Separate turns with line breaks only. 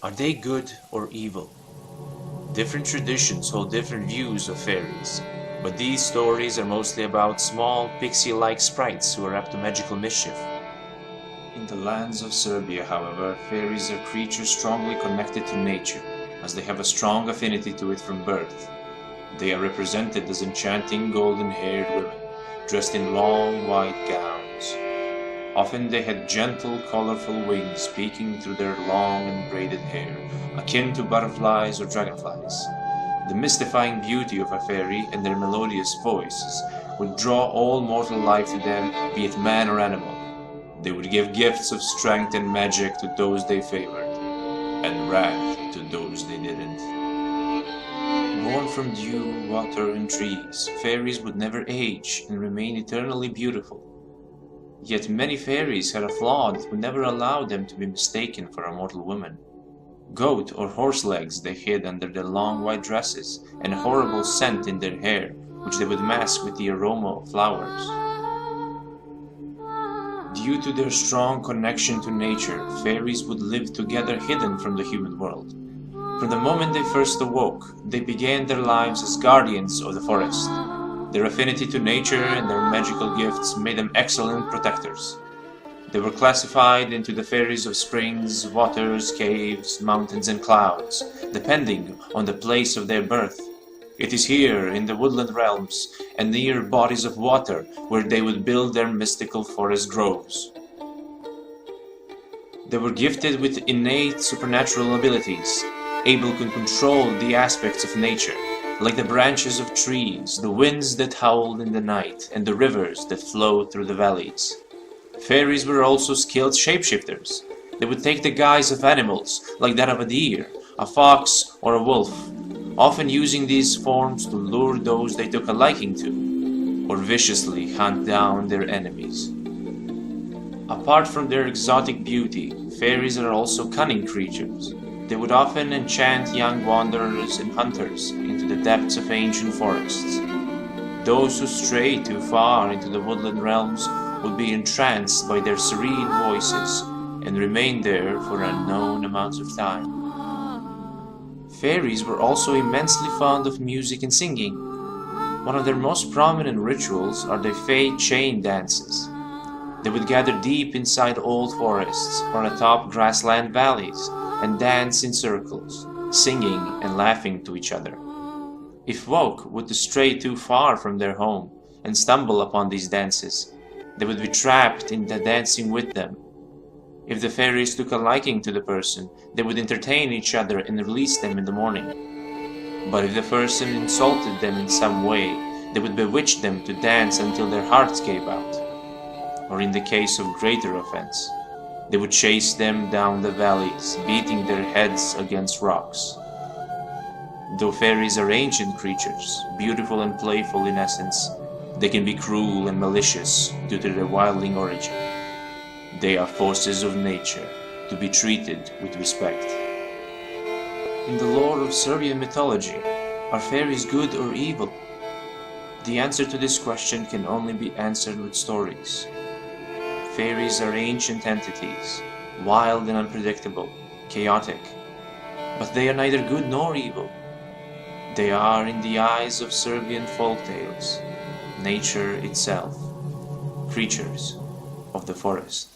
Are they good or evil? Different traditions hold different views of fairies, but these stories are mostly about small, pixie-like sprites who are up to magical mischief. In the lands of Serbia, however, fairies are creatures strongly connected to nature, as they have a strong affinity to it from birth. They are represented as enchanting golden-haired women, dressed in long white gowns. Often they had gentle, colorful wings peeking through their long and braided hair, akin to butterflies or dragonflies. The mystifying beauty of a fairy and their melodious voices would draw all mortal life to them, be it man or animal. They would give gifts of strength and magic to those they favored, and wrath to those they didn't. Born from dew, water, and trees, fairies would never age and remain eternally beautiful. Yet many fairies had a flaw that would never allow them to be mistaken for a mortal woman. Goat or horse legs they hid under their long white dresses, and a horrible scent in their hair, which they would mask with the aroma of flowers. Due to their strong connection to nature, fairies would live together hidden from the human world. From the moment they first awoke, they began their lives as guardians of the forest. Their affinity to nature and their magical gifts made them excellent protectors. They were classified into the fairies of springs, waters, caves, mountains, and clouds, depending on the place of their birth. It is here, in the woodland realms, and near bodies of water, where they would build their mystical forest groves. They were gifted with innate supernatural abilities, able to control the aspects of nature, like the branches of trees, the winds that howled in the night, and the rivers that flowed through the valleys. Fairies were also skilled shapeshifters. They would take the guise of animals, like that of a deer, a fox, or a wolf, often using these forms to lure those they took a liking to, or viciously hunt down their enemies. Apart from their exotic beauty, fairies are also cunning creatures. They would often enchant young wanderers and hunters into the depths of ancient forests. Those who stray too far into the woodland realms would be entranced by their serene voices and remain there for unknown amounts of time. Fairies were also immensely fond of music and singing. One of their most prominent rituals are their Fae chain dances. They would gather deep inside old forests or atop grassland valleys and dance in circles, singing and laughing to each other. If folk were to stray too far from their home and stumble upon these dances, they would be trapped in the dancing with them. If the fairies took a liking to the person, they would entertain each other and release them in the morning. But if the person insulted them in some way, they would bewitch them to dance until their hearts gave out. Or in the case of greater offense, they would chase them down the valleys, beating their heads against rocks. Though fairies are ancient creatures, beautiful and playful in essence, they can be cruel and malicious due to their wildling origin. They are forces of nature, to be treated with respect. In the lore of Serbian mythology, are fairies good or evil? The answer to this question can only be answered with stories. Fairies are ancient entities, wild and unpredictable, chaotic, but they are neither good nor evil. They are, in the eyes of Serbian folktales, nature itself, creatures of the forest.